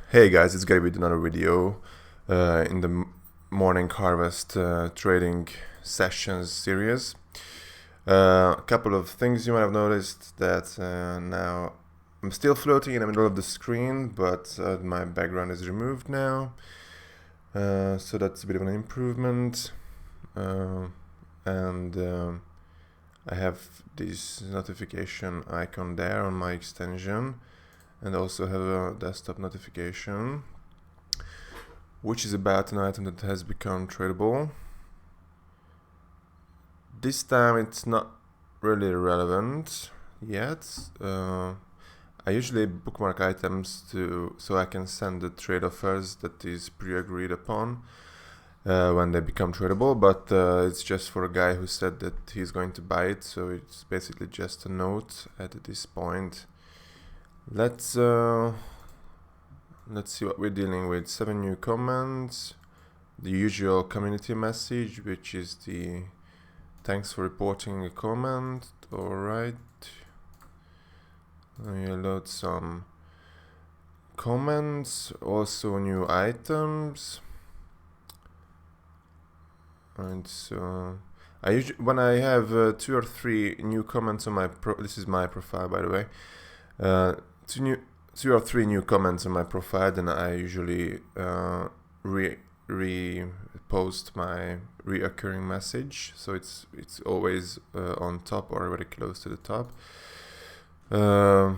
Hey guys, it's gonna be another video in the morning harvest trading sessions series. A couple of things you might have noticed that now I'm still floating in the middle of the screen, but my background is removed now, so that's a bit of an improvement. And I have this notification icon there on my extension, and also have a desktop notification, which is about an item that has become tradable. This time it's not really relevant yet. I usually bookmark items so I can send the trade offers that is pre-agreed upon when they become tradable, but it's just for a guy who said that he's going to buy it, so it's basically just a note at this point. Let's see what we're dealing with. 7 new comments, the usual community message, which is the thanks for reporting a comment. Alright, you load some comments, also new items. And so when I have 2 or 3 new comments on my this is my profile, by the way, 2 or 3 new comments on my profile, then I usually repost my reoccurring message, so it's always on top or very close to the top. There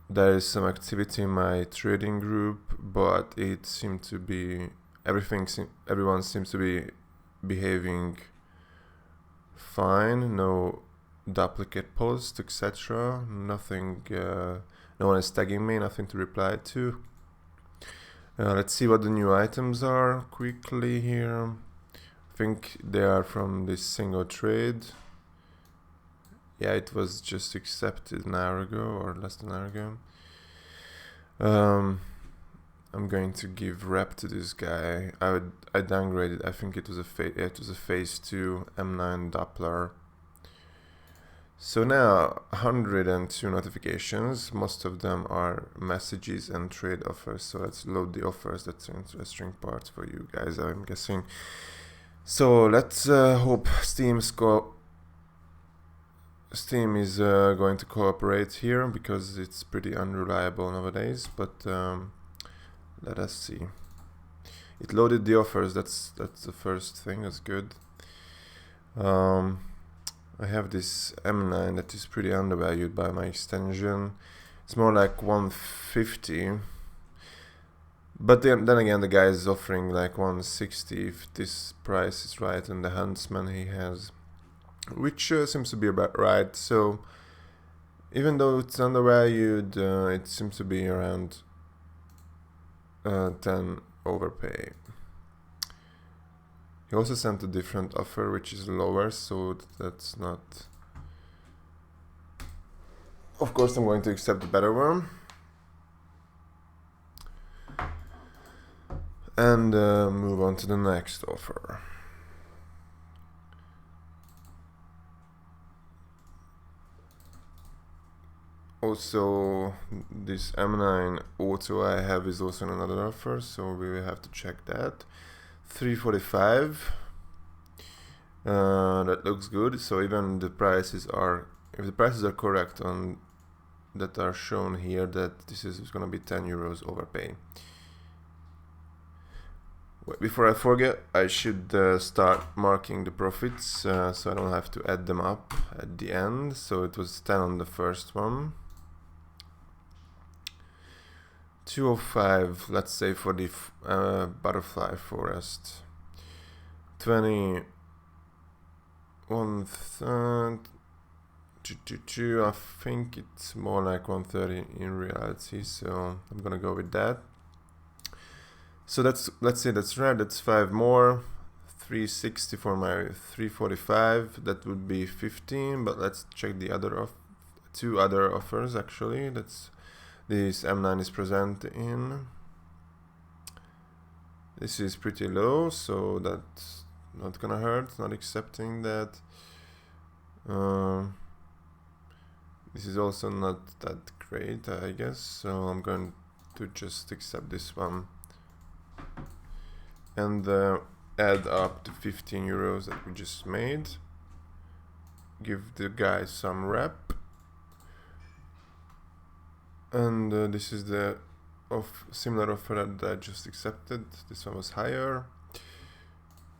is some activity in my trading group, but it seemed to be everyone seems to be behaving fine. No duplicate posts, etc. Nothing. No one is tagging me. Nothing to reply to. Let's see what the new items are quickly here. I think they are from this single trade. Yeah, it was just accepted an hour ago or less than an hour ago. I'm going to give rep to this guy. I downgraded. I think it was a phase 2 M9 Doppler. So now 102 notifications. Most of them are messages and trade offers. So let's load the offers. That's an interesting part for you guys, I'm guessing. So let's hope Steam is going to cooperate here, because it's pretty unreliable nowadays. But let us see. It loaded the offers. That's the first thing. That's good. I have this M9 that is pretty undervalued by my extension. It's more like 150. But then again, the guy is offering like 160 if this price is right, and the Huntsman he has, which seems to be about right. So even though it's undervalued, it seems to be around 10 overpay. He also sent a different offer, which is lower, so that's not... Of course, I'm going to accept the better one. And move on to the next offer. Also, this M9 Auto I have is also in another offer, so we will have to check that. 345. That looks good. So even the prices are, if the prices are correct on that are shown here, that this is going to be 10 euros overpay. Before I forget, I should start marking the profits, so I don't have to add them up at the end. So it was 10 on the first one. 205, let's say, for the butterfly forest. 20, 132, I think it's more like 130 in reality, so I'm gonna go with that. So let's say that's right, that's 5 more. 360 for my 345, that would be 15, but let's check the other 2 other offers actually. This M9 is present in. This is pretty low, so that's not gonna hurt, not accepting that. This is also not that great, I guess, so I'm going to just accept this one and add up the 15 euros that we just made. Give the guy some rep, and this is the similar offer that I just accepted. This one was higher.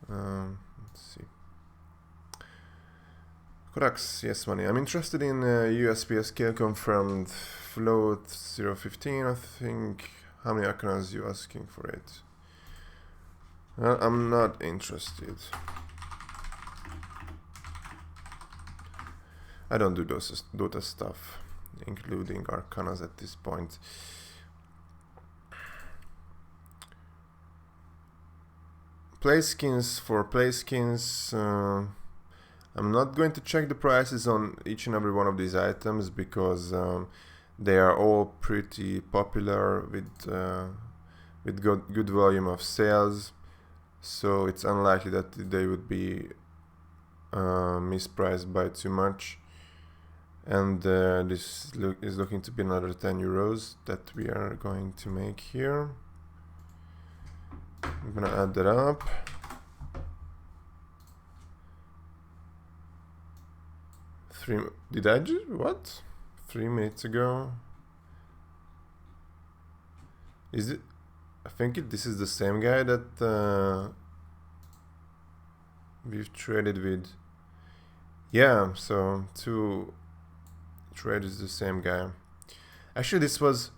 Let's see. Corax, yes money. I'm interested in USPSK confirmed float 015. I think. How many Akanas you asking for it? I'm not interested. I don't do those Dota stuff, including Arcanas at this point. Play skins for play skins. I'm not going to check the prices on each and every one of these items because they are all pretty popular with good volume of sales. So it's unlikely that they would be mispriced by too much. And this is looking to be another 10 euros that we are going to make here. I'm gonna add that up. Did I just, what? 3 minutes ago? Is it? I think this is the same guy that we've traded with. Yeah, so 2 trade is the same guy. Actually, this was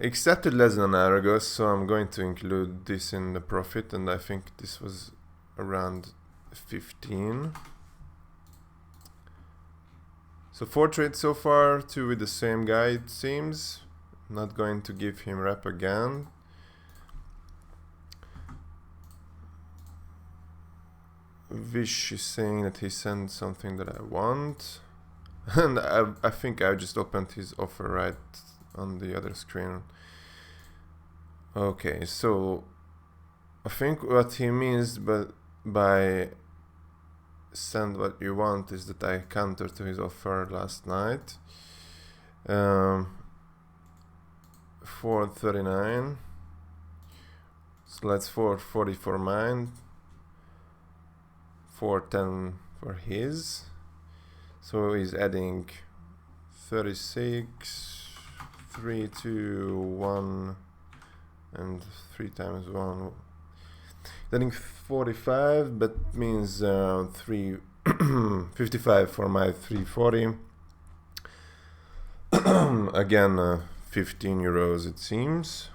accepted less than an hour ago, so I'm going to include this in the profit, and I think this was around 15. So 4 trades so far, 2 with the same guy it seems. Not going to give him rep again. Vish is saying that he sent something that I want. And I think I just opened his offer right on the other screen. Okay, so I think what he means by send what you want is that I countered to his offer last night. 439. So let's 440 for mine. 410 for his. So he's adding 36, 3, 2, 1, and 3 times 1. Adding 45, that means 355 for my 340. Again, 15 euros it seems.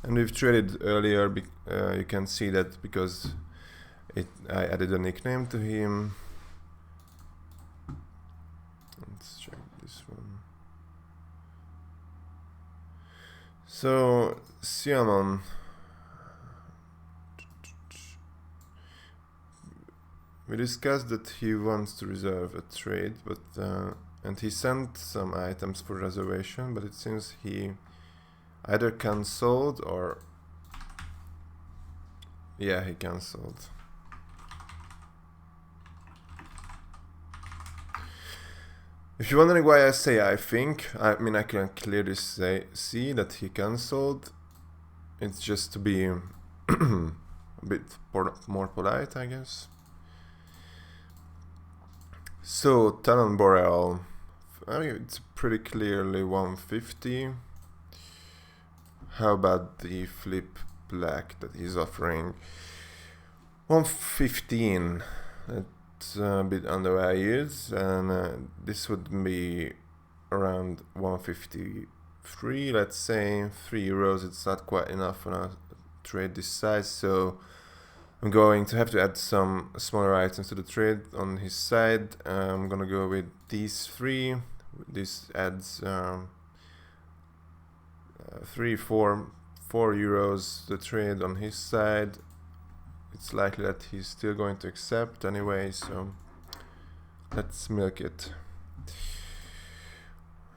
And we've traded earlier, you can see that because I added a nickname to him. Let's check this one. So, Siamon. We discussed that he wants to reserve a trade, but and he sent some items for reservation, but it seems he either cancelled or yeah, he cancelled. If you're wondering why I say I think, I mean I can clearly see that he cancelled. It's just to be a bit more polite, I guess. So Talon Boreal, I mean, it's pretty clearly 150. How about the flip black that he's offering? 115. It's a bit undervalued, and this would be around 153. Let's say 3 euros. It's not quite enough on a trade this size, so I'm going to have to add some smaller items to the trade on his side. I'm gonna go with these 3. This adds 4 euros the trade on his side. It's likely that he's still going to accept anyway, so let's milk it.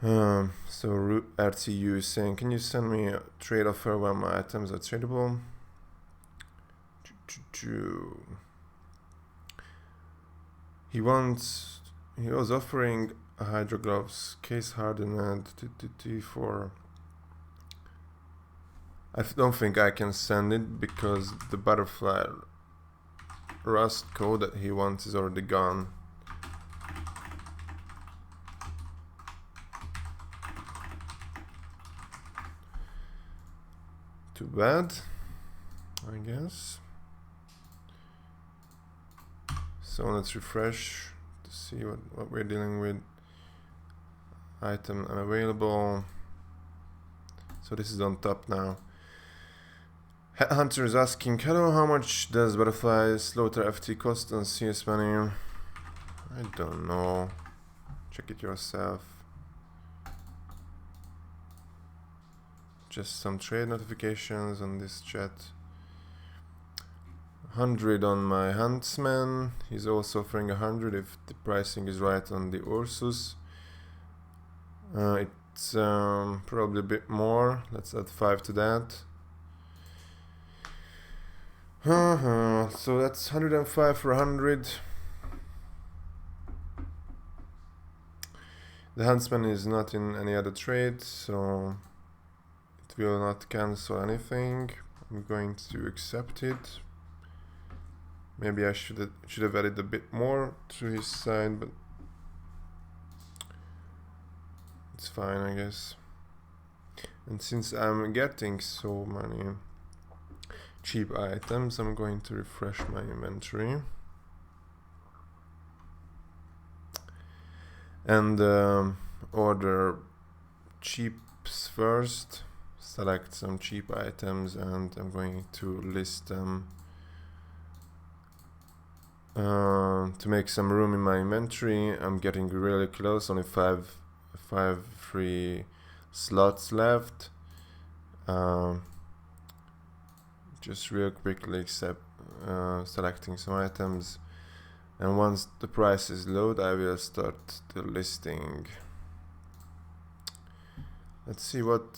So RTU is saying, can you send me a trade offer when my items are tradable? He was offering a Hydro Gloves case hardened for. I don't think I can send it because the butterfly rust code that he wants is already gone. Too bad, I guess. So let's refresh to see what we're dealing with. Item unavailable. So this is on top now. Headhunter is asking, hello, how much does Butterfly Slaughter FT cost on CS Money? I don't know. Check it yourself. Just some trade notifications on this chat. 100 on my Huntsman. He's also offering 100 if the pricing is right on the Ursus. It's probably a bit more. Let's add 5 to that. So that's 105 for 100. The Huntsman is not in any other trade, so it will not cancel anything. I'm going to accept it. Maybe I should have added a bit more to his side, but it's fine, I guess. And since I'm getting so many cheap items, I'm going to refresh my inventory and order cheaps first. Select some cheap items and I'm going to list them to make some room in my inventory. I'm getting really close, only five free slots left. Just real quickly selecting some items, and once the price is low, I will start the listing. Let's see what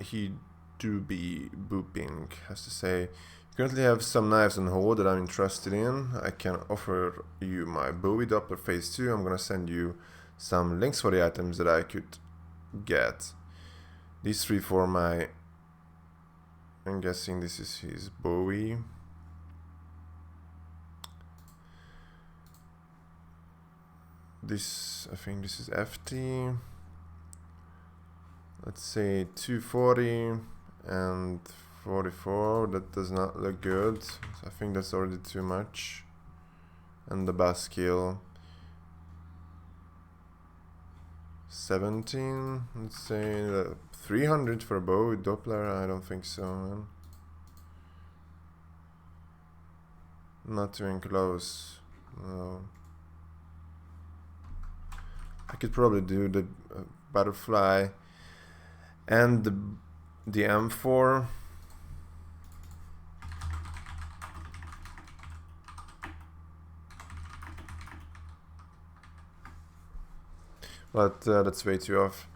he do be booping has to say. Currently have some knives on hold that I'm interested in. I can offer you my Bowie Doppler Phase 2. I'm gonna send you some links for the items that I could get. These 3 for my, I'm guessing this is his Bowie. This, I think this is FT. Let's say 240 and 44. That does not look good. I think that's already too much. And the Baskill 17. Let's say 300 for a Bowie Doppler. I don't think so, man. Not even close. No. I could probably do the Butterfly and the M4. But that's way too off.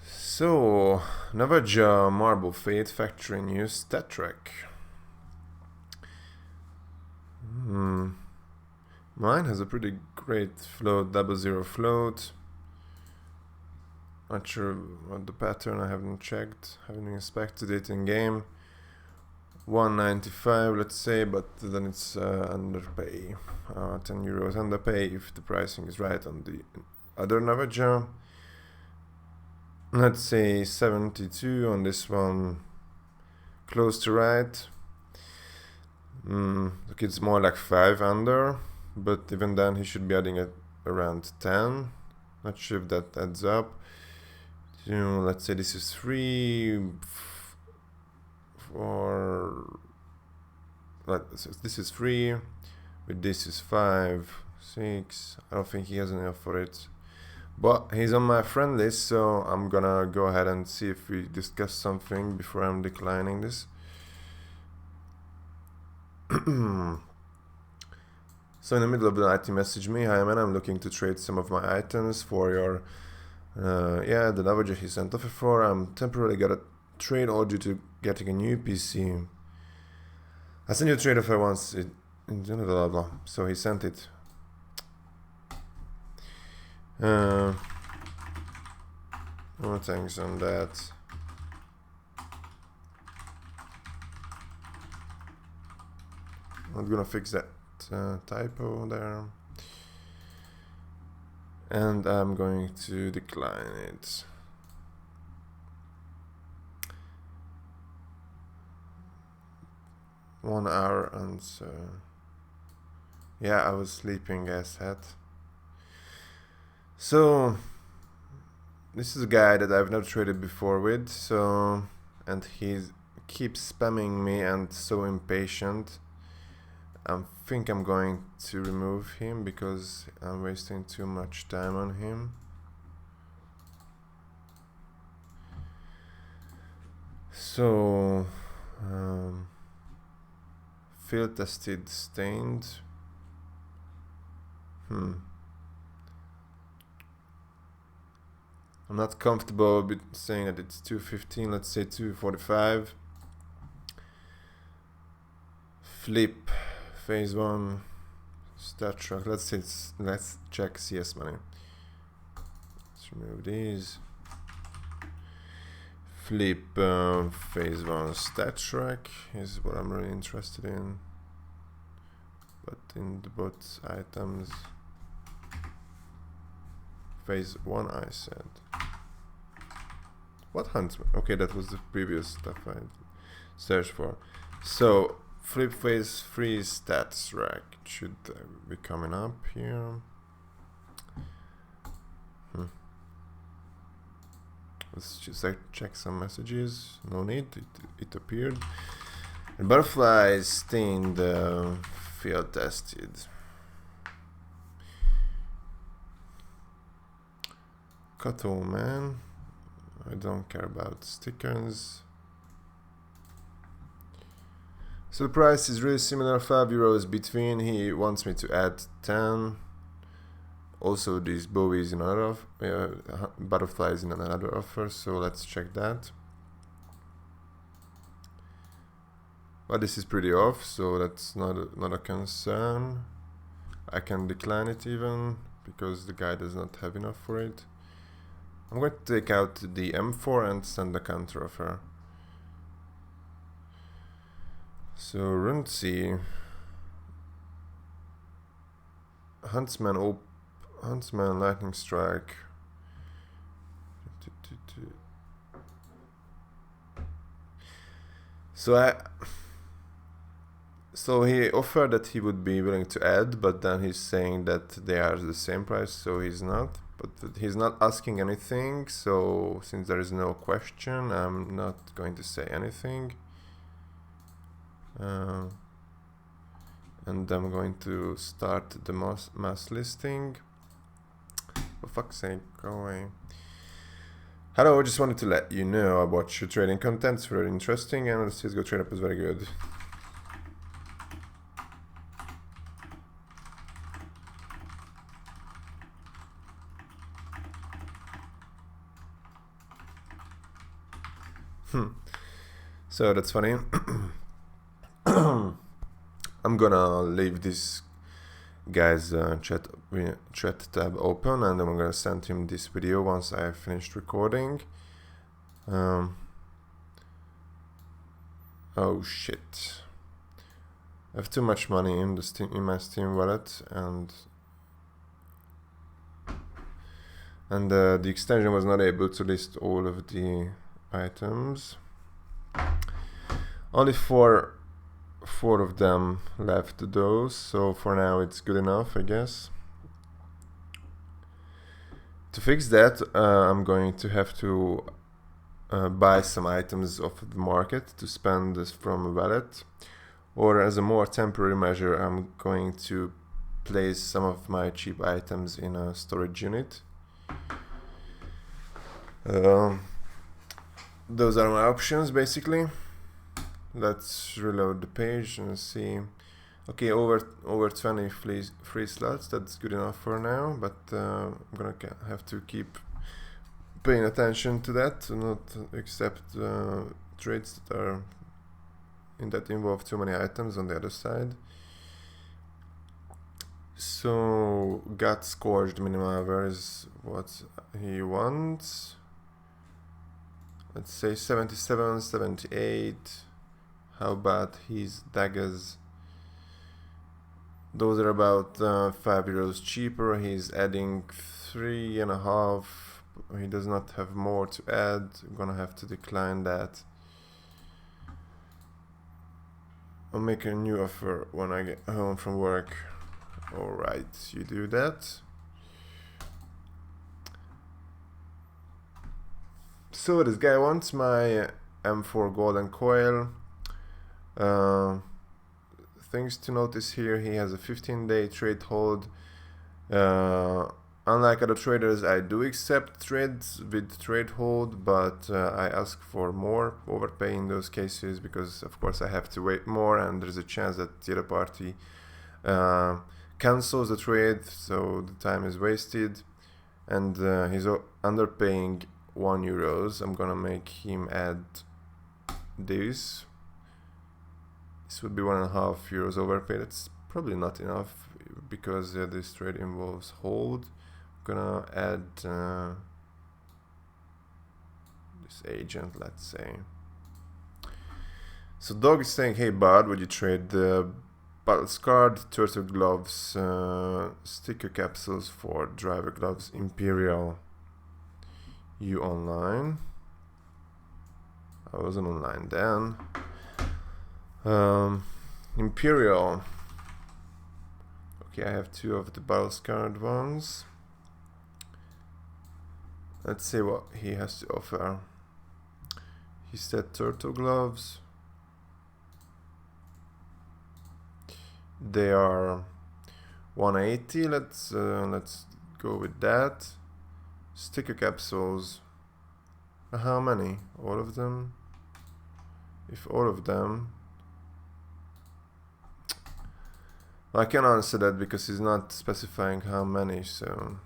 So, Navaja Marble Fate Factory New Stat Track. Mine has a pretty great float, 00 float. Not sure what the pattern, I haven't checked, haven't inspected it in game. 195, let's say, but then it's underpay. 10 euros underpay if the pricing is right on the other Navaja. Let's say 72 on this one, close to right. Look, it's more like 5 under, but even then he should be adding it around 10. Not sure if that adds up. Let's say this is 3, 4, this is 3, but this is 5, 6. I don't think he has enough for it, but he's on my friend list, so I'm gonna go ahead and see if we discuss something before I'm declining this. So in the middle of the night he messaged me, hi man, I'm looking to trade some of my items for your yeah, the Navaja he sent offer for. I'm temporarily got a trade all due to getting a new PC. I sent you a trade offer once in blah blah blah. So he sent it. No thanks on that. I'm gonna fix that typo there. And I'm going to decline it. One hour and yeah, I was sleeping as heck. So this is a guy that I've never traded before with, so and he keeps spamming me and so impatient. I think I'm going to remove him because I'm wasting too much time on him. So field tested stained. I'm not comfortable with saying that it's 215. Let's say 245. Flip phase 1 stat track. Let's check CS money. Let's remove these. Flip phase 1 stat track is what I'm really interested in. But in the both items, phase 1 I said. What Huntsman? Okay, that was the previous stuff I searched for. So flip phase 3 stats rack should be coming up here. Let's just check some messages. No need, it appeared. And butterfly stained field tested. Kato man. I don't care about stickers. So the price is really similar, €5 between. He wants me to add 10. Also these bowies in another butterflies in another offer, so let's check that. But this is pretty off, so that's not a concern. I can decline it even because the guy does not have enough for it. I'm going to take out the M4 and send a counter offer. So Runzi, Huntsman Lightning Strike. So he offered that he would be willing to add, but then he's saying that they are the same price, so he's not. But he's not asking anything, so since there is no question, I'm not going to say anything. And I'm going to start the mass listing. For fuck's sake, go away. Hello, I just wanted to let you know about your trading content. It's very interesting, and let's just go trade up is very good. So that's funny. I'm gonna leave this guy's chat tab open, and I'm gonna send him this video once I have finished recording. Oh shit! I have too much money in my Steam wallet, and the extension was not able to list all of the items. Only four of them left those, so for now it's good enough, I guess. To fix that, I'm going to have to buy some items off the market to spend this from a wallet, or as a more temporary measure, I'm going to place some of my cheap items in a storage unit. Those are my options basically. Let's reload the page and see. Okay, over 20 free slots. That's good enough for now, but I'm gonna have to keep paying attention to that, to not accept trades that are that involve too many items on the other side. So got scorched minimal, where is what he wants? Let's say 77, 78. How about his daggers? Those are about €5 cheaper. He's adding 3.5. He does not have more to add. I'm gonna have to decline that. I'll make a new offer when I get home from work. Alright, you do that. So this guy wants my M4 golden coil. Things to notice here: he has a 15-day trade hold. Unlike other traders, I do accept trades with trade hold, but I ask for more overpay in those cases because of course I have to wait more, and there's a chance that the other party cancels the trade, so the time is wasted, and he's underpaying €1. I'm gonna make him add this. This would be €1.5 overpay. That's probably not enough because this trade involves hold. I'm gonna add this agent, let's say. So Dog is saying, hey bud, would you trade the battle scarred turtle gloves, sticker capsules for driver gloves, Imperial? You online? I wasn't online then. Imperial. Okay, I have 2 of the battle scarred ones. Let's see what he has to offer. He said turtle gloves. They are 180. Let's go with that. Sticker capsules. How many? All of them? If all of them, I can answer that because he's not specifying how many. So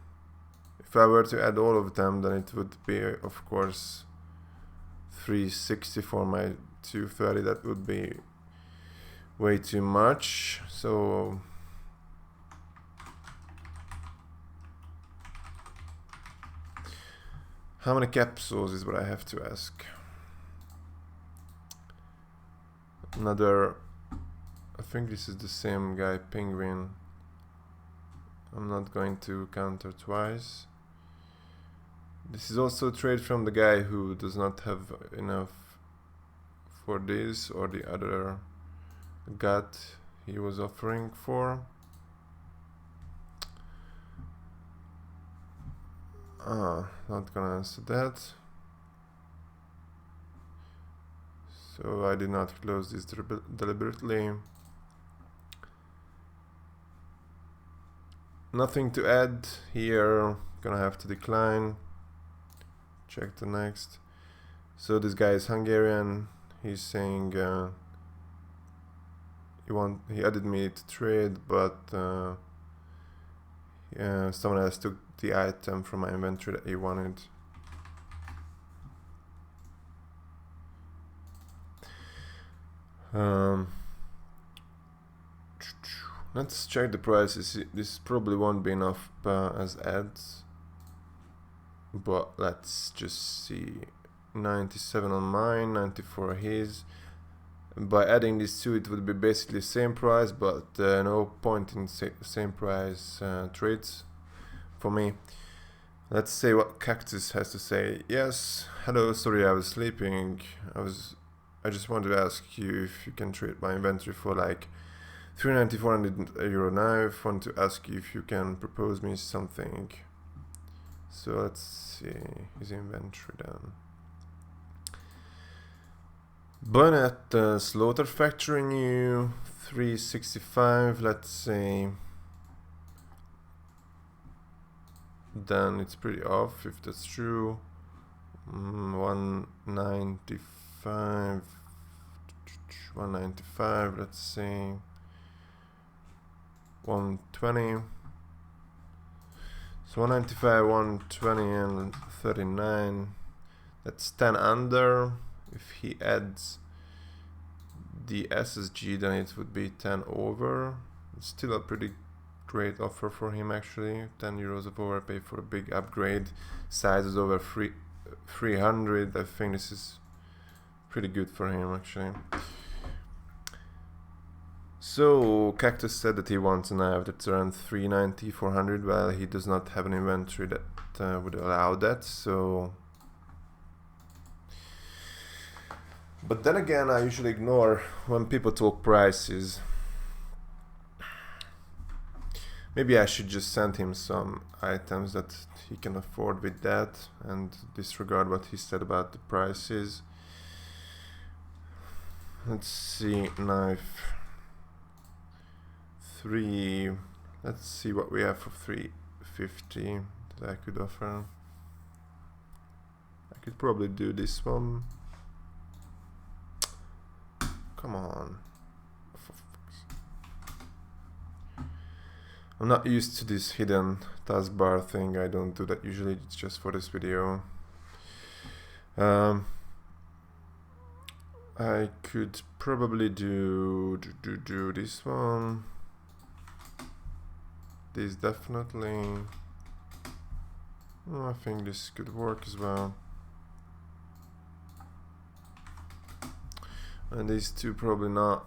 if I were to add all of them, then it would be, of course, 360 for my 230. That would be way too much. So how many capsules is what I have to ask. Another, I think this is the same guy, Penguin. I'm not going to counter twice. This is also a trade from the guy who does not have enough for this or the other gut he was offering for. Not gonna answer that. So I did not close this deliberately. Nothing to add here. Gonna have to decline. Check the next. So this guy is Hungarian. He's saying he added me to trade, but someone else took the item from my inventory that he wanted. Let's check the prices. This probably won't be enough as ads, but let's just see. 97 on mine, 94 his. By adding these two, it would be basically the same price, but no point in same price trades for me. Let's see what Cactus has to say. Yes, hello, sorry I was sleeping. I just wanted to ask you if you can trade my inventory for like €390 now. I want to ask you if you can propose me something. So let's see his inventory then. Burnett Slaughter Factory new 365, let's say. Then it's pretty off if that's true. 195, 195, let's say. 120. So 195, 120 and 39. That's 10 under. If he adds the SSG, then it would be 10 over. It's still a pretty great offer for him actually. 10 euros of overpay for a big upgrade. Size is over 300. I think this is pretty good for him actually. So Cactus said that he wants a knife that's around 390, 400. Well, he does not have an inventory that would allow that, so. But then again, I usually ignore when people talk prices. Maybe I should just send him some items that he can afford with that and disregard what he said about the prices. Let's see, knife 3. Let's see what we have for 350 that I could offer. I could probably do this one. Come on. I'm not used to this hidden taskbar thing. I don't do that usually. It's just for this video. I could probably do this one. This definitely. I think this could work as well. And these two probably not.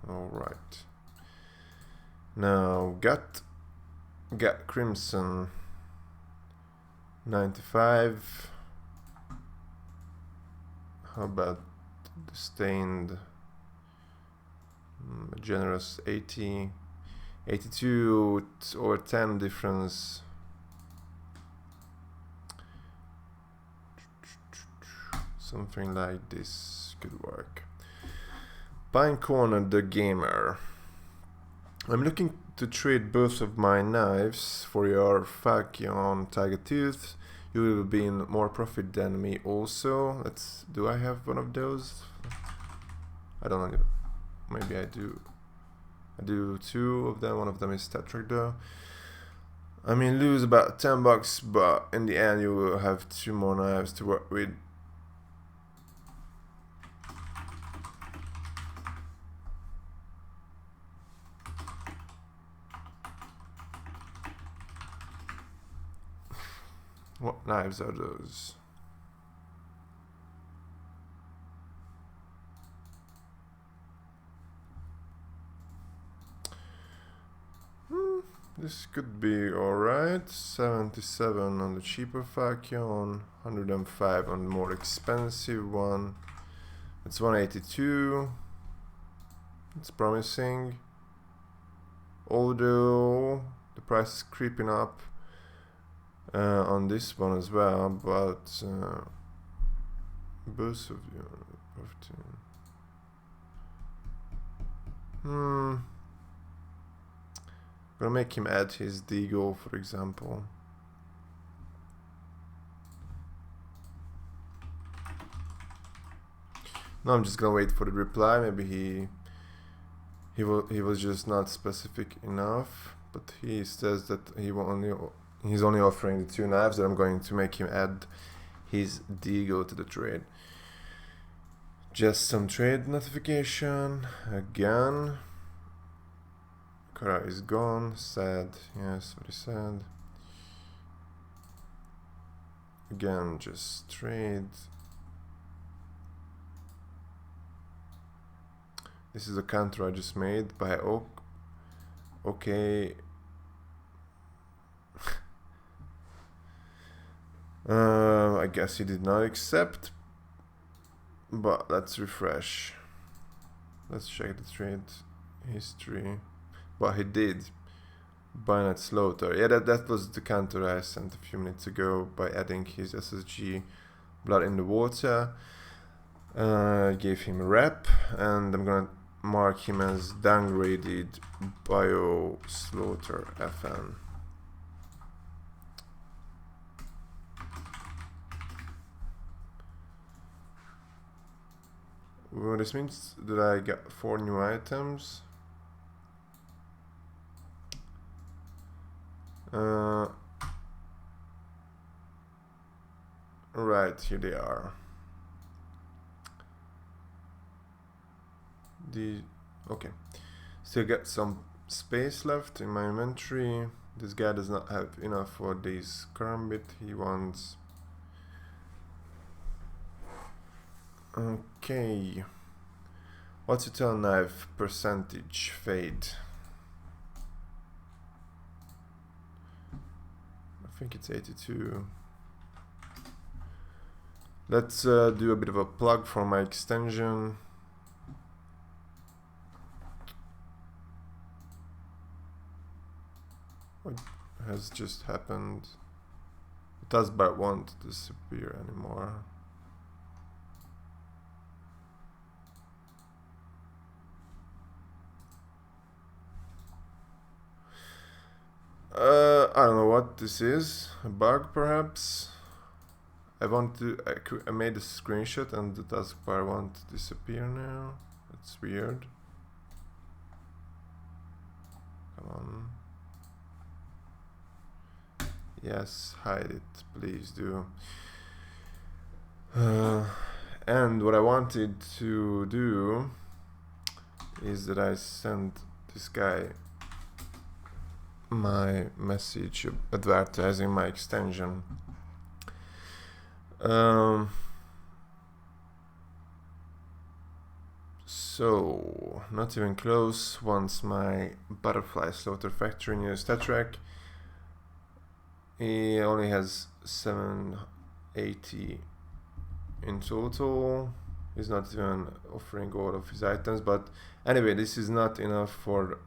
Alright. Now got Crimson 95. How about the Stained Generous 80, 82 over 10 difference. Something like this could work. Pine Corner the Gamer. I'm looking to trade both of my knives for your Falchion Tiger Tooth. You will be in more profit than me also. Do I have one of those? I don't know. Maybe I do. I do 2 of them. One of them is Tetric though. I mean, lose about 10 bucks, but in the end you will have 2 more knives to work with. What knives are those? This could be alright. 77 on the cheaper Falchion, 105 on the more expensive one. It's 182. It's promising. Although the price is creeping up on this one as well, but both of you have to. Gonna make him add his Deagle, for example. No, I'm just gonna wait for the reply. Maybe he was just not specific enough, but he says that he's only offering the 2 knives, that I'm going to make him add his Deagle to the trade. Just some trade notification again. Kara is gone. Sad. Yes, very sad. Again, just trade. This is a counter I just made by Oak. Okay. I guess he did not accept. But let's refresh. Let's check the trade history. But he did. Bayonet Slaughter. Yeah, that was the counter I sent a few minutes ago by adding his SSG Blood in the Water. Gave him a rep, and I'm gonna mark him as downgraded Bio Slaughter FN. Well, this means that I got 4 new items. Right, here they are. Okay, still got some space left in my inventory. This guy does not have enough for this karambit. He wants... Okay. What's your knife percentage fade? I think it's 82. Let's do a bit of a plug for my extension. What has just happened? The taskbar won't disappear anymore. I don't know what this is. A bug, perhaps? I made a screenshot and the taskbar won't disappear now. That's weird. Come on. Yes, hide it, please do. And what I wanted to do is that I sent this guy my message advertising my extension. So, not even close. Wants my butterfly slaughter factory near StatTrak. He only has 780 in total. He's not even offering all of his items, but anyway, this is not enough for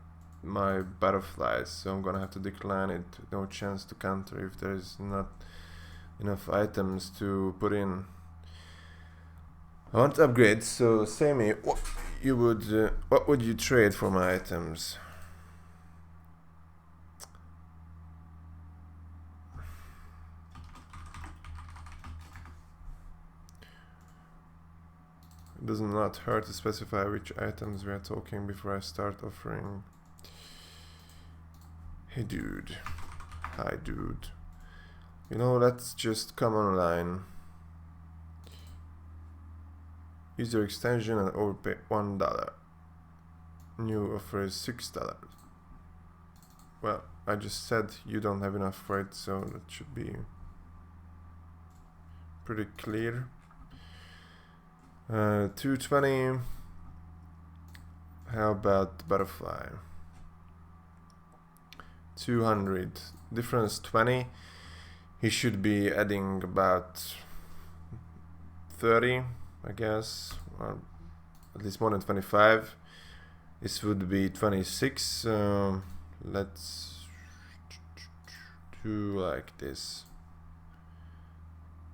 my butterflies, so I'm gonna have to decline it. No chance to counter if there is not enough items to put in. I want to upgrade, so say me what would you trade for my items? It does not hurt to specify which items we are talking before I start offering. Hey dude. Hi dude. You know, let's just come online. Use your extension and overpay $1. New offer is $6. Well, I just said you don't have enough for it, so that should be pretty clear. 220. How about the butterfly? 200. Difference 20. He should be adding about 30, I guess, or at least more than 25. This would be 26. Let's do like this.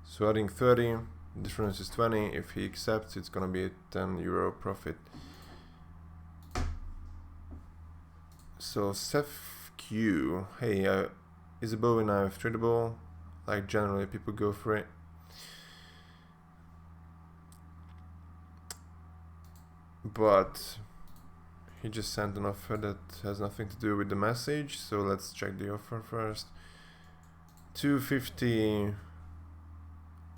So adding 30, difference is 20. If he accepts, it's gonna be a €10 profit. So Seth Q, hey, is a bowie knife tradable? Like generally people go for it. But he just sent an offer that has nothing to do with the message, so let's check the offer first. 250,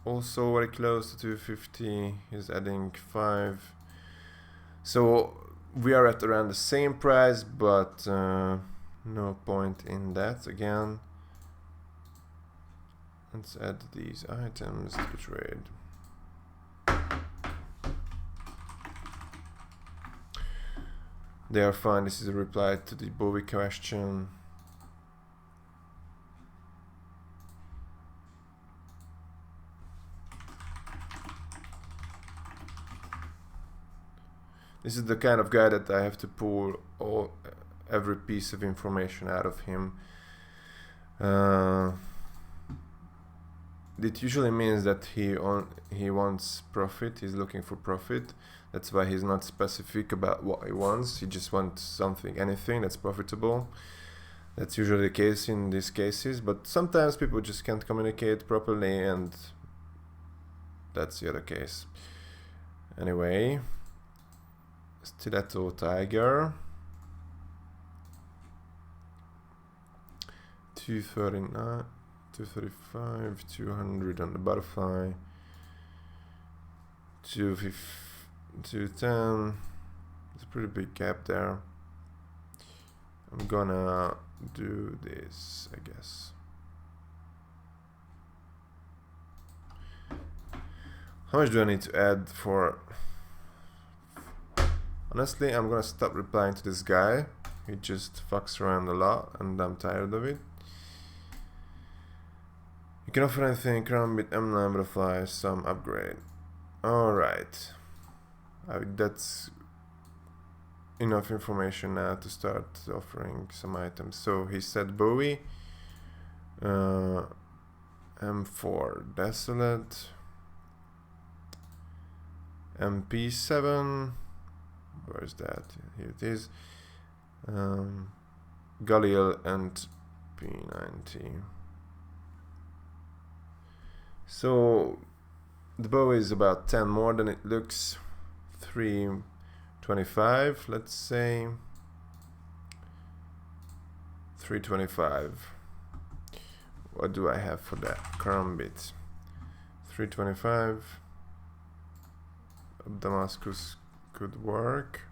also very close to 250. He's adding 5. So we are at around the same price, but no point in that again. Let's add these items to trade. They are fine. This is a reply to the Bowie question. This is the kind of guy that I have to pull every piece of information out of him. It usually means that he wants profit. He's looking for profit. That's why he's not specific about what he wants. He just wants something, anything that's profitable. That's usually the case in these cases, but sometimes people just can't communicate properly, and that's the other case. Anyway, Stiletto Tiger. 239, 235, 200 on the butterfly. 210. There's a pretty big gap there. I'm gonna do this, I guess. How much do I need to add for... Honestly, I'm gonna stop replying to this guy. He just fucks around a lot and I'm tired of it. You can offer anything, Karambit, M9 butterfly, some upgrade. Alright. That's enough information now to start offering some items. So he said Bowie, M4 Desolate, MP7, where's that? Here it is. Galil and P90. So the Bowie is about 10 more than it looks. 325, let's say. 325. What do I have for that? Karambit. 325. Damascus could work.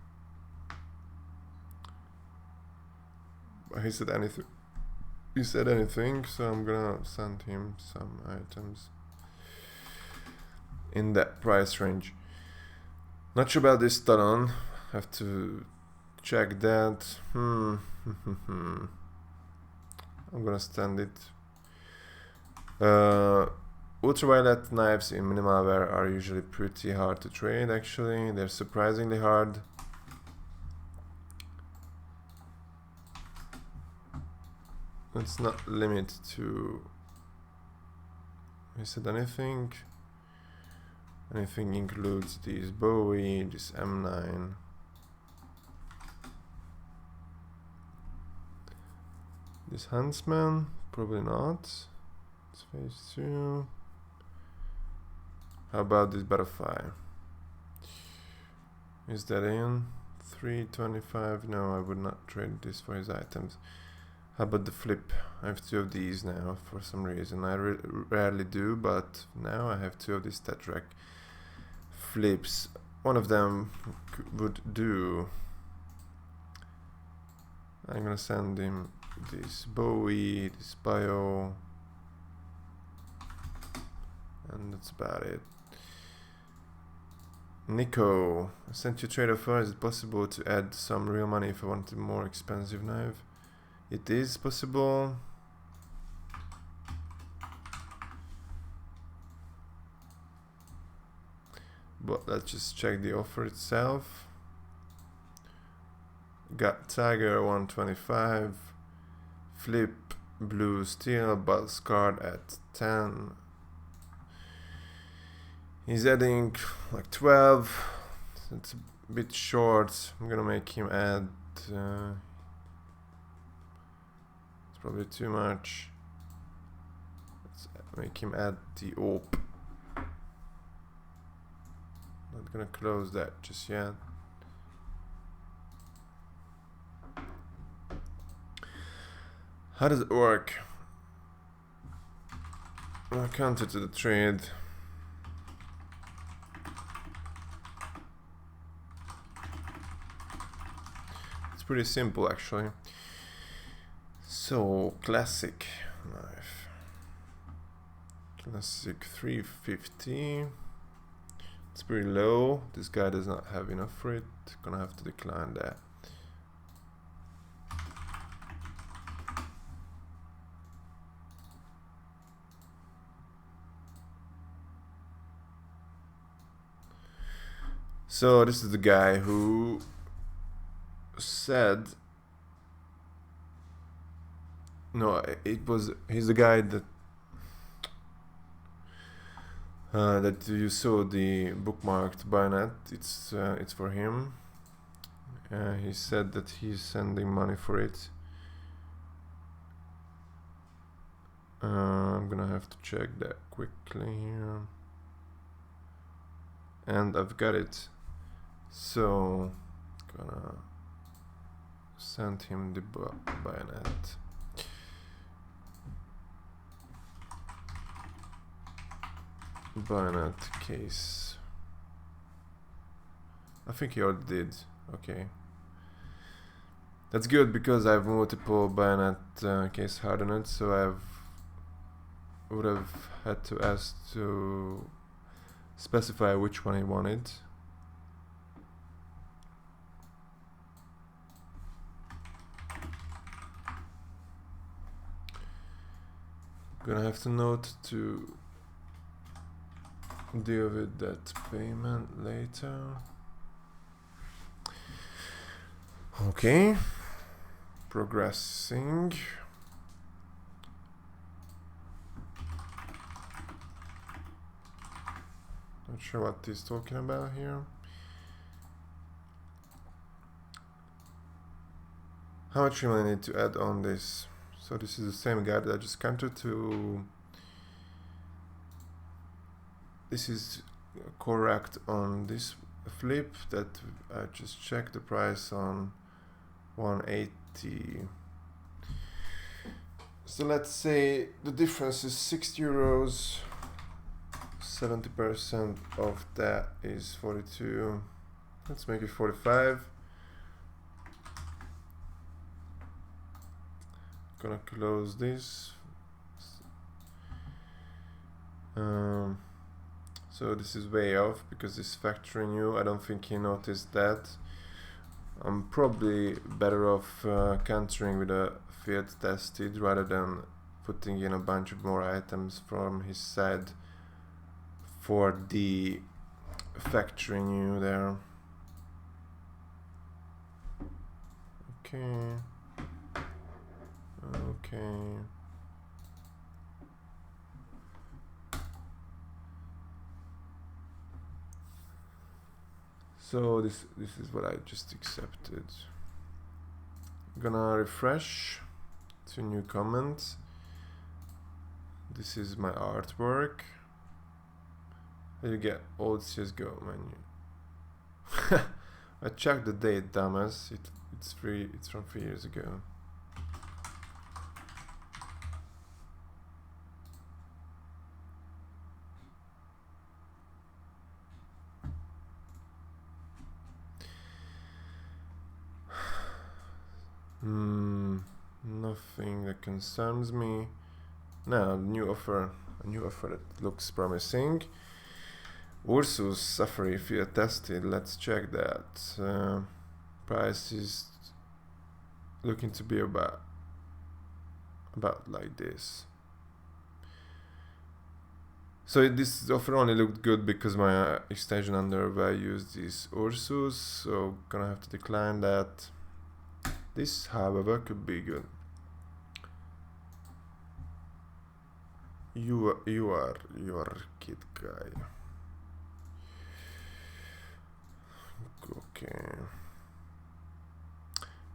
He said anything. He said anything, so I'm gonna send him some items in that price range. Not sure about this Talon. Have to check that. I'm gonna stand it. Ultraviolet knives in minimalware are usually pretty hard to trade, actually. They're surprisingly hard. Let's not limit to... Is it anything? Anything includes this Bowie, this M9. This Huntsman? Probably not. It's phase 2. How about this Butterfly? Is that in? 325? No, I would not trade this for his items. How about the Flip? I have 2 of these now for some reason. I rarely do, but now I have 2 of these Tetrac Flips. One of them would do. I'm gonna send him this Bowie, this Bio, and that's about it. Nico, I sent you a trade offer. Is it possible to add some real money if I want a more expensive knife? It is possible. But let's just check the offer itself. Got Tiger 125, Flip Blue Steel, Buzz card at 10. He's adding like 12. It's a bit short. I'm gonna make him add. It's probably too much. Let's make him add the op. Not gonna close that just yet. How does it work? Counter to the trade. It's pretty simple actually. So classic knife. Classic 350. It's pretty low. This guy does not have enough for it. Gonna have to decline that. So this is the guy who said, no, he's the guy that that you saw the bookmarked bayonet. It's for him. He said that he's sending money for it. I'm gonna have to check that quickly here. And I've got it. So, gonna send him the bayonet. Bayonet case. I think he already did. Okay. That's good because I have multiple bayonet case hardened, so I would have had to ask to specify which one he wanted. Gonna have to note to deal with that payment later. Okay, progressing. Not sure what he's talking about here. How much do I need to add on this? So this is the same guy that I just countered to. This is correct on this flip that I just checked the price on 180. So let's say the difference is 6 euros. 70% of that is 42. Let's make it 45. Gonna close this. So this is way off because it's factoring you. I don't think he noticed that. I'm probably better off countering with a field tested rather than putting in a bunch of more items from his side for the factoring you there. Okay. Okay. So this is what I just accepted. Gonna refresh to new comments. This is my artwork. You get old CSGO menu. I checked the date, dumbass. It's from 3 years ago. Nothing that concerns me. Now, a new offer that looks promising. Ursus Safari field tested. Let's check that. Price is looking to be about like this. So this offer only looked good because my extension undervalues this Ursus, so gonna have to decline that. This, however, could be good. You are kid guy. Okay.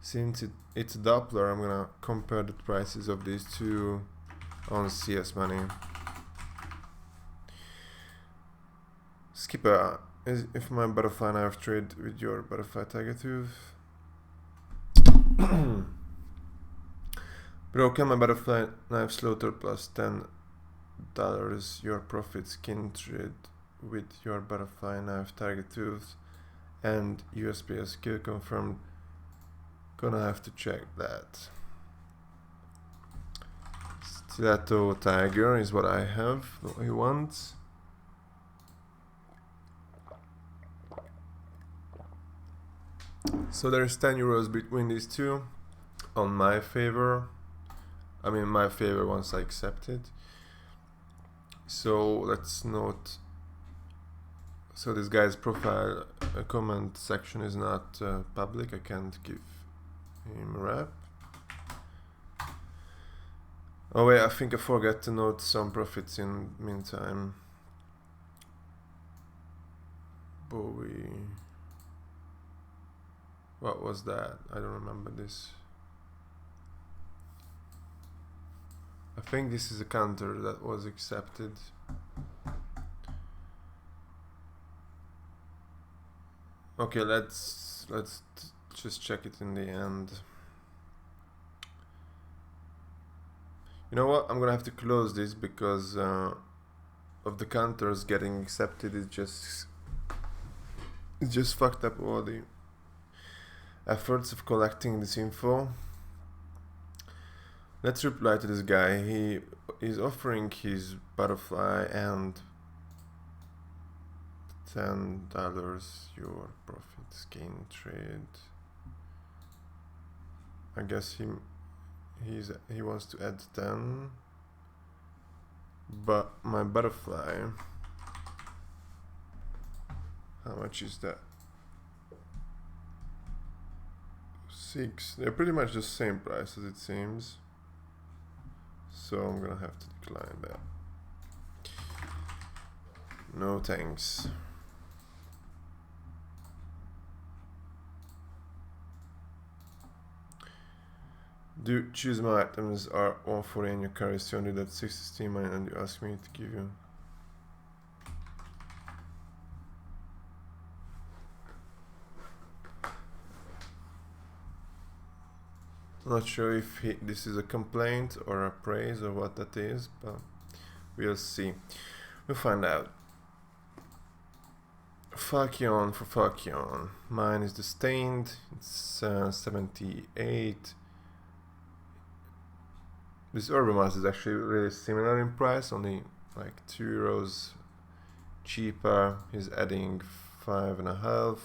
Since it's Doppler, I'm gonna compare the prices of these two on CS Money. Skipper, if my butterfly knife trade with your butterfly tiger tooth. Broken my butterfly knife slaughter plus $10. Your profits can trade with your butterfly knife target tooth and USPS skill confirmed. Gonna have to check that. Stiletto tiger is what I have, what he wants. So there's 10 euros between these two on my favor. I mean my favor once I accept it. So let's note. So this guy's profile comment section is not public. I can't give him a rep. Oh wait, I think I forgot to note some profits in meantime. Bowie. What was that? I don't remember this. I think this is a counter that was accepted. Okay, let's just check it in the end. You know what? I'm gonna have to close this because of the counters getting accepted. It's just It's just fucked up all the efforts of collecting this info. Let's reply to this guy. He is offering his butterfly and $10 your profits gain trade. I guess he wants to add 10, but my butterfly, how much is that? 6. They're pretty much the same price as it seems, so I'm gonna have to decline that. No thanks. Do choose my items are 140 and your currency only that 60 money and you ask me to give you. Not sure if this is a complaint or a praise or what that is, but we'll see. We'll find out. Falchion for Falchion. Mine is the stained. It's 78. This Urban is actually really similar in price, only like €2 cheaper. He's adding 5.5.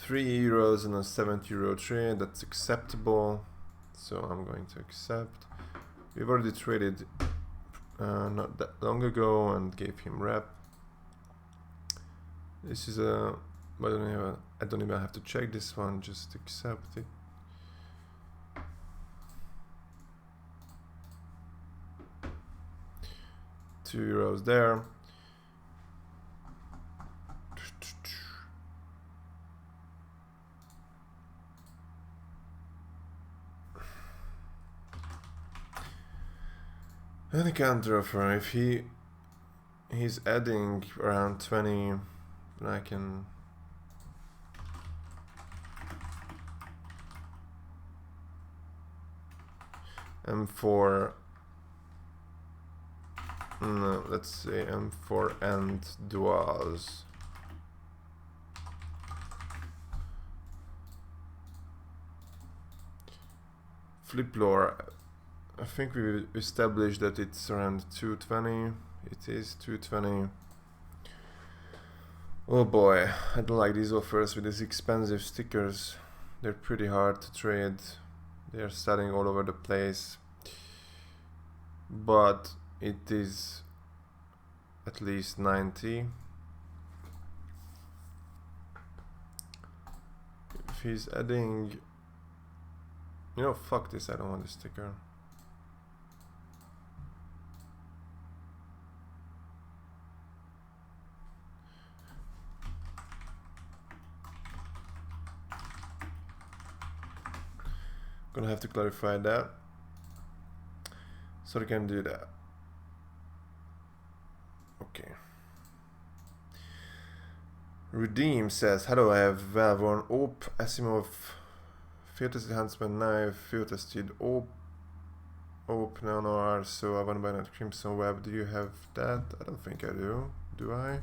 €3 and a €70 trade. That's acceptable, so I'm going to accept. We've already traded not that long ago and gave him rep. This is I don't even have to check this one, just accept it. €2 there. And a counter offer. If he's adding around 20, then I can M4. No, let's say M4 and duals. Flip lore. I think we established that it's around 220. It is 220. Oh boy, I don't like these offers with these expensive stickers. They're pretty hard to trade. They are selling all over the place. But it is at least 90. If he's adding, you know, fuck this, I don't want the sticker. Gonna have to clarify that, so I can do that. Okay. Redeem says, hello, I have Valvorn Op, Asimov, Field Tested Huntsman Knife, Field Tested Op, Nano, so I want to buy that Crimson Web. Do you have that? I don't think I do. Do I?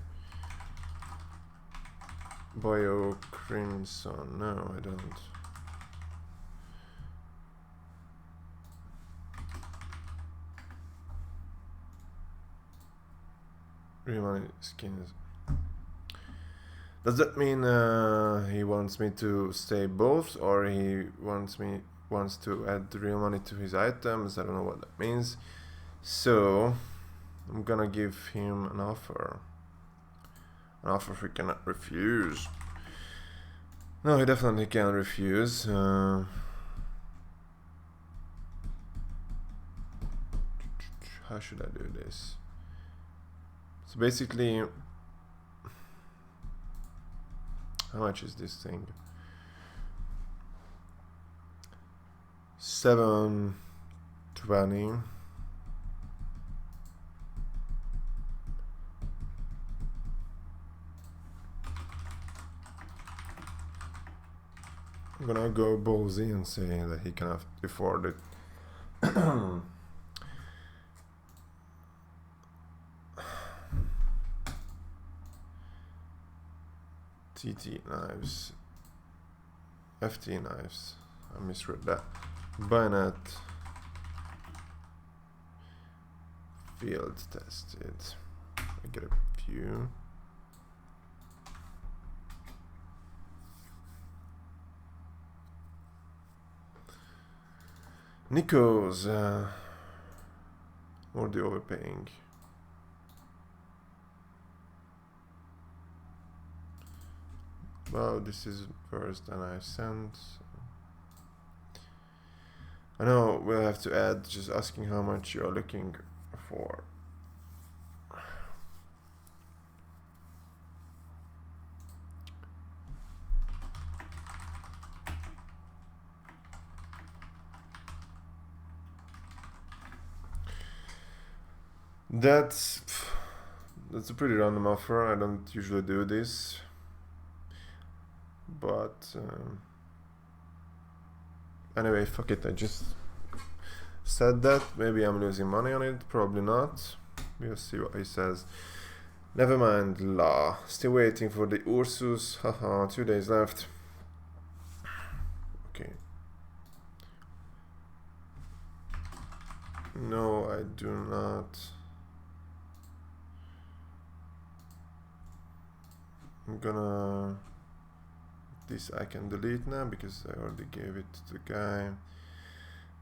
Bio Crimson, no I don't. Real money skins. Does that mean he wants me to stay both, or he wants to add real money to his items? I don't know what that means. So I'm gonna give him an offer. An offer he cannot refuse. No, he definitely can refuse. How should I do this? So basically, how much is this thing? 720. I'm gonna go ballsy and say that he cannot afford it. TT knives. FT knives. I misread that. Bayonet. Field tested. I get a few. Nikos. Or the overpaying. Well, this is worse than I sent. I know we'll have to add just asking how much you are looking for. That's a pretty random offer. I don't usually do this, but anyway, fuck it. I just said that. Maybe I'm losing money on it. Probably not. We'll see what he says. Never mind, law. Still waiting for the Ursus. Haha, 2 days left. Okay. No, I do not. I'm gonna... This I can delete now because I already gave it to the guy.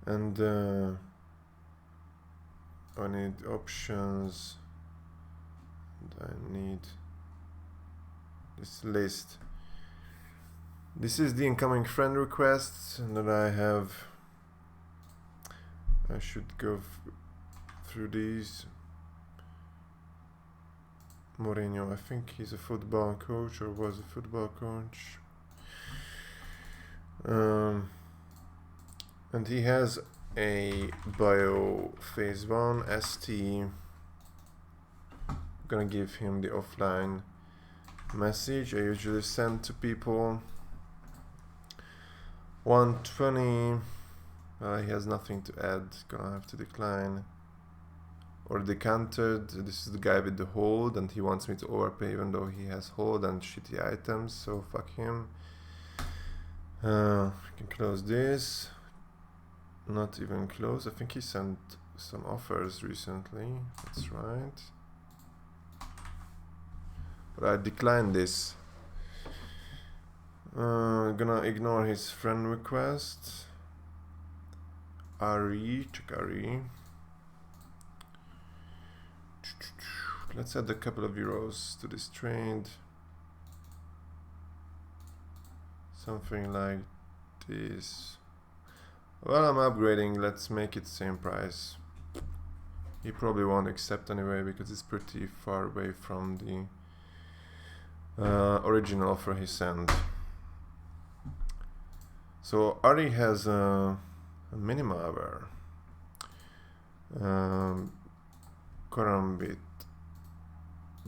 And I need options. And I need this list. This is the incoming friend requests that I have. I should go through these. Mourinho, I think he's a football coach or was a football coach. And he has a bio phase 1 ST. I'm gonna give him the offline message I usually send to people. 120. He has nothing to add. Gonna have to decline. Or decanted. This is the guy with the hold, and he wants me to overpay even though he has hold and shitty items. So fuck him. I can close this. Not even close. I think he sent some offers recently. That's right. But I declined this. Gonna ignore his friend request. Ari, check Ari. Let's add a couple of euros to this trade. Something like this. Well, I'm upgrading. Let's make it same price. He probably won't accept anyway because it's pretty far away from the original offer he sent. So Ari has a Minimaver. Karambit.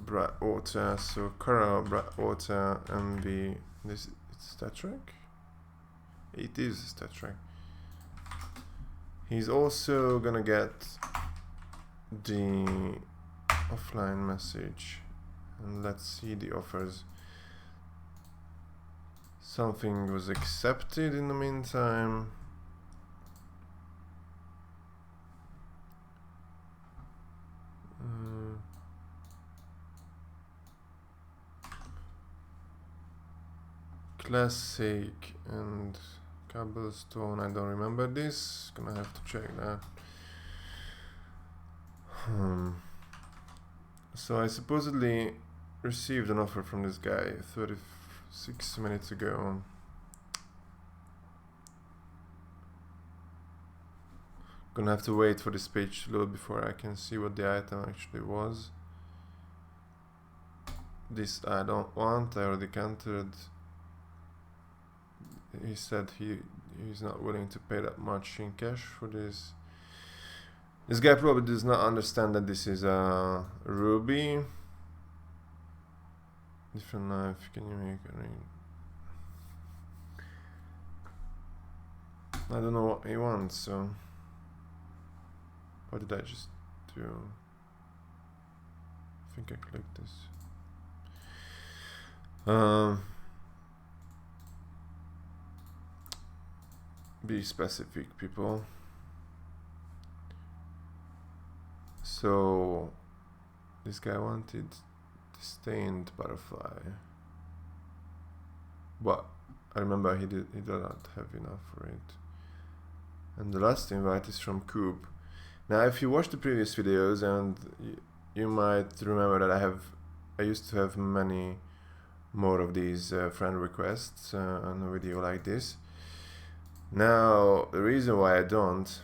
Bratwater. So Kara, Bratwater, MV. This it's Star Trek? It is Star Trek. He's also gonna get the offline message. And let's see the offers. Something was accepted in the meantime. Classic and Cobblestone. I don't remember this. Gonna have to check that. So I supposedly received an offer from this guy 36 minutes ago. Gonna have to wait for this page to load before I can see what the item actually was. This I don't want. I already countered. He said he's not willing to pay that much in cash for this. This guy probably does not understand that this is a ruby. Different knife. Can you make a ring? I don't know what he wants, so what did I just do? I think I clicked this. be specific, people. So this guy wanted the stained butterfly, but I remember he did not have enough for it. And the last invite is from Coop. Now, if you watched the previous videos, and you might remember that I used to have many more of these friend requests on a video like this. Now, the reason why I don't,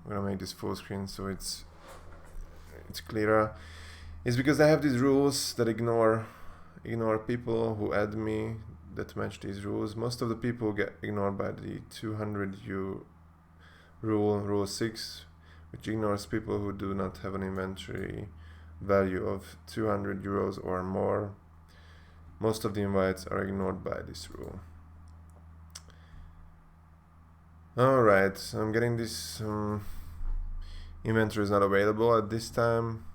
I'm gonna make this full screen so it's clearer, is because I have these rules that ignore people who add me that match these rules. Most of the people get ignored by the 200 rule 6, which ignores people who do not have an inventory value of 200 euros or more. Most of the invites are ignored by this rule. Alright, so I'm getting this inventory is not available at this time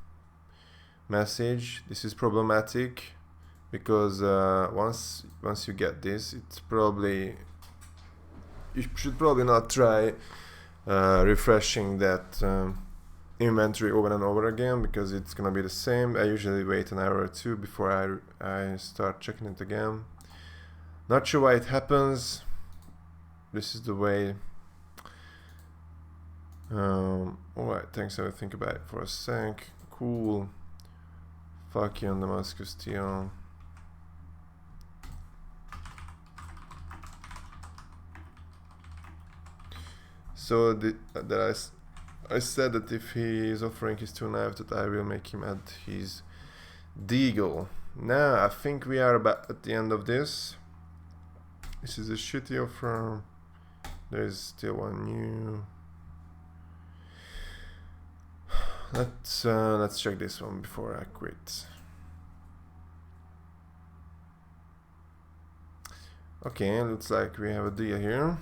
message. This is problematic because once you get this, you should probably not try refreshing that inventory over and over again, because it's gonna be the same. I usually wait an hour or two before I start checking it again. Not sure why it happens. This is the way. Alright, thanks. I will think about it for a sec. Cool. Fuck you on Damascus Steel. So I said that if he is offering his 2 knives, that I will make him add his deagle. Now I think we are about at the end of this. This is a shitty offer. There's still one new. Let's check this one before I quit. Okay, looks like we have a deal here.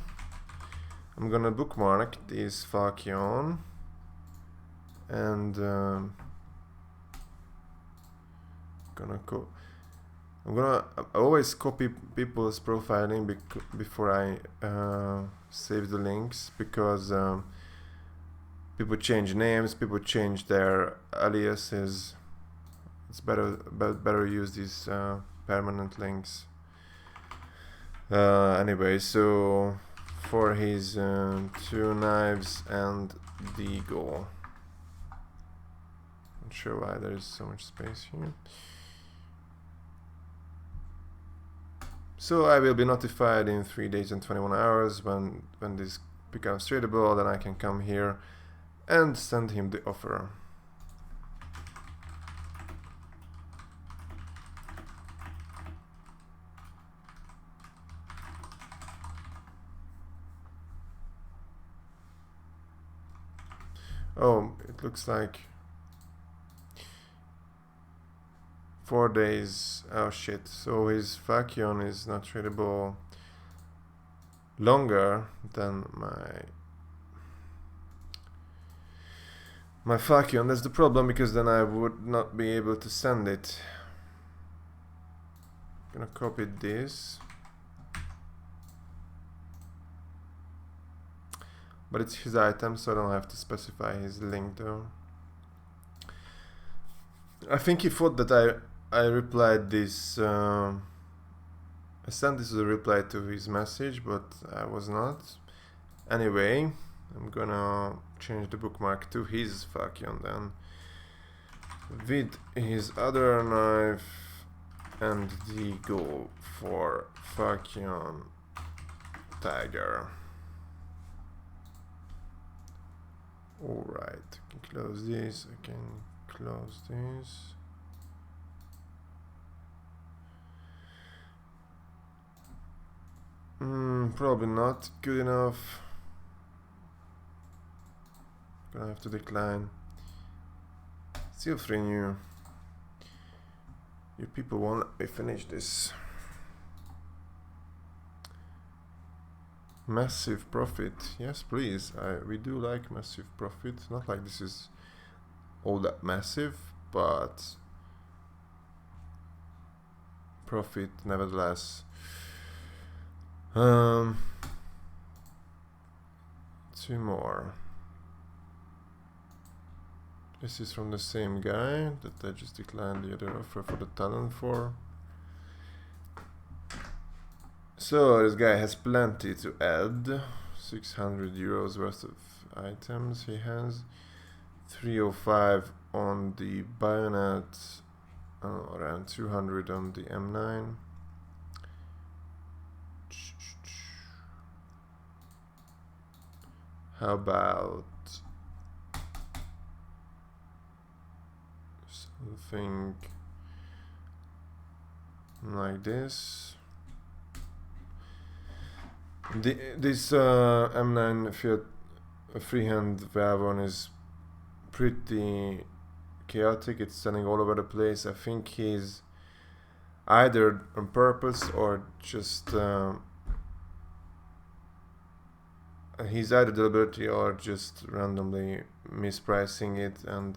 I'm gonna bookmark this Falchion and I always copy people's profiling before I save the links, because people change names, people change their aliases. It's better use these permanent links. Anyway, so for his 2 knives and deagle. Not sure why there is so much space here. So I will be notified in 3 days and 21 hours when this becomes tradable. Then I can come here and send him the offer. Oh, it looks like 4 days. Oh shit. So his Falchion is not tradable longer than my Falchion. That's the problem, because then I would not be able to send it. I'm gonna copy this. But it's his item, so I don't have to specify his link though. I think he thought that I replied this. I sent this as a reply to his message, but I was not. Anyway, I'm gonna change the bookmark to his Falchion then, with his other knife and deagle for Falchion Tiger. Alright, I can close this, I can close this. Probably not good enough. Gonna have to decline. Still 3 new. You people won't let me finish this. Massive profit. Yes, please. We do like massive profit. Not like this is all that massive, but profit nevertheless. 2 more. This is from the same guy that I just declined the other offer for the talent for. So this guy has plenty to add. 600 euros worth of items he has. 305 on the bayonet, around 200 on the M9. How about something like this? This M9 Fiat freehand valve one is pretty chaotic. It's standing all over the place. I think he's either on purpose or just he's either deliberately or just randomly mispricing it and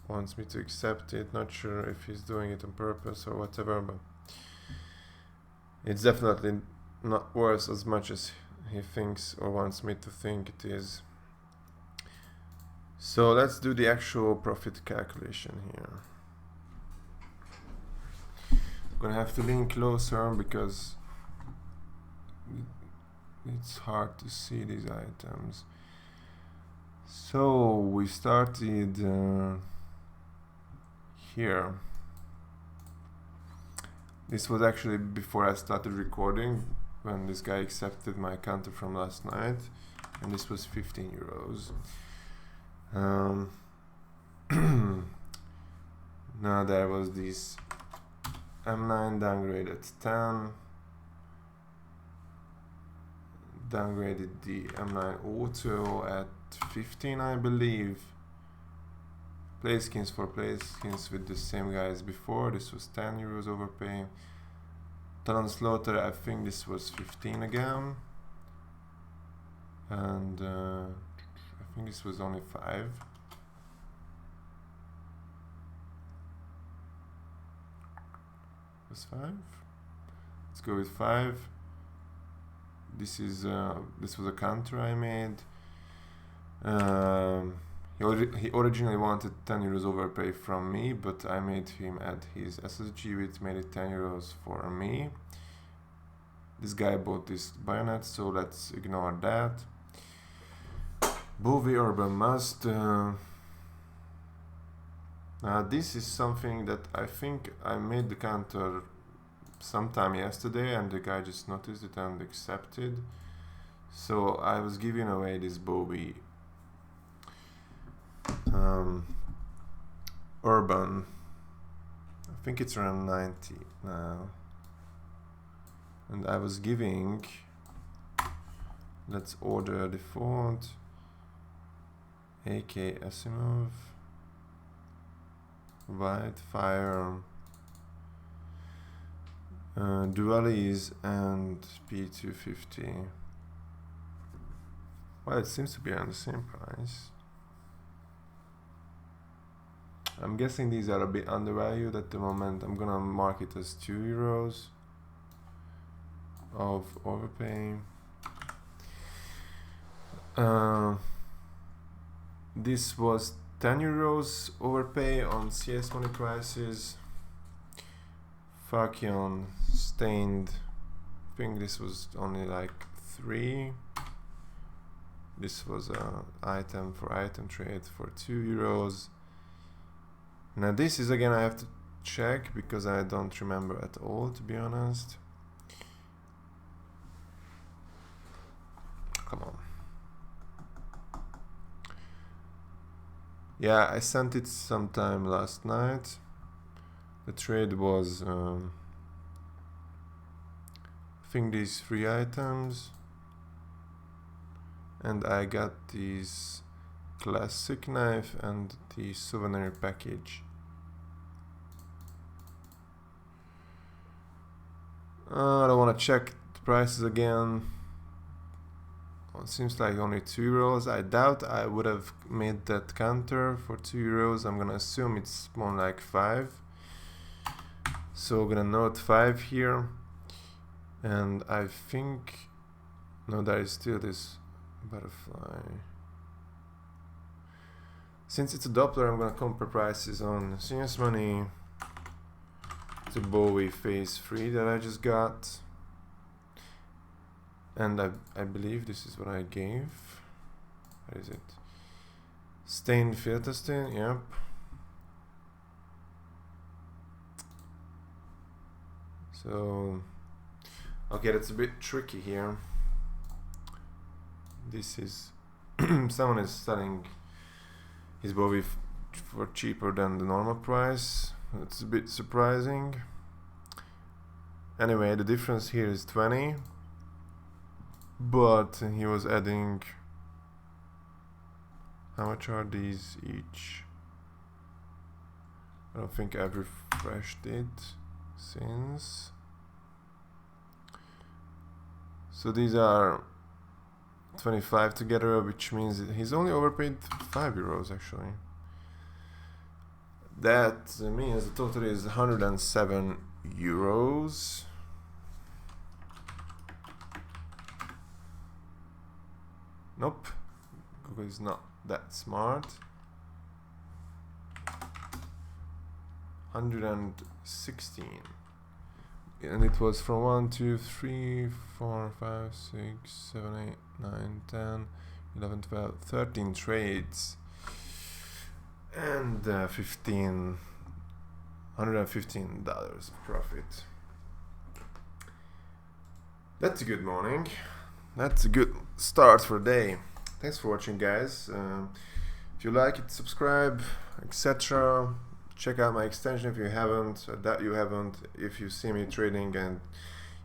wants me to accept it. Not sure if he's doing it on purpose or whatever, but it's definitely not worth as much as he thinks or wants me to think it is. So let's do the actual profit calculation here. I'm gonna have to lean closer because it's hard to see these items. So we started here. This was actually before I started recording, when this guy accepted my counter from last night, and this was 15 euros. Now there was this M9 downgrade at 10, downgraded the M9 Auto at 15, I believe. Play skins for play skins with the same guy as before. This was 10 euros overpay. Talon Slaughter, I think this was 15 again. And I think this was only 5. Was 5? Let's go with 5. This is this was a counter I made. He originally wanted 10 euros overpay from me, but I made him add his SSG, which made it 10 euros for me. This guy bought this bayonet, so let's ignore that. Bowie Urban Must. Now this is something that I think I made the counter sometime yesterday, and the guy just noticed it and accepted. So I was giving away this Bowie Urban. I think it's around 90 now, and I was giving, let's order the font, AK Asimov, White Fire, Dualis, and P250. Well, it seems to be around the same price. I'm guessing these are a bit undervalued at the moment. I'm gonna mark it as 2 euros of overpay. This was 10 euros overpay on CS money prices. Fakion Stained, I think this was only like 3. This was an item for item trade for 2 euros. Now this is, again, I have to check because I don't remember at all, to be honest. Come on. Yeah, I sent it sometime last night. The trade was, I think, these 3 items. And I got this classic knife and the souvenir package. I don't want to check the prices again. Well, it seems like only 2 euros. I doubt I would have made that counter for 2 euros. I'm gonna assume it's more like 5. So I'm gonna note 5 here. And I think, no, there is still this butterfly. Since it's a Doppler, I'm gonna compare prices on Serious Money to Bowie Phase 3 that I just got. And I believe this is what I gave. What is it? Stained filter stain, yep. So, okay, that's a bit tricky here. This is, someone is selling his Bowie for cheaper than the normal price. That's a bit surprising. Anyway, the difference here is 20, but he was adding, how much are these each? I don't think I've refreshed it since. So these are 25 together, which means he's only overpaid €5 actually. That means the total is €107. Nope, Google is not that smart. 116. And it was from 1, 2, 3, 4, 5, 6, 7, 8, 9, 10, 11, 12, 13 trades. And $115 of profit. That's a good morning. That's a good start for the day. Thanks for watching, guys. If you like it, subscribe, etc. Check out my extension if you haven't, if you see me trading and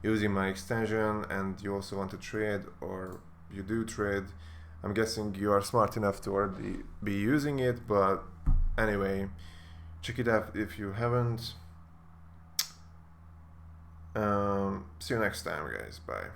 using my extension and you also want to trade or you do trade, I'm guessing you are smart enough to already be using it, but anyway, check it out if you haven't. See you next time, guys. Bye.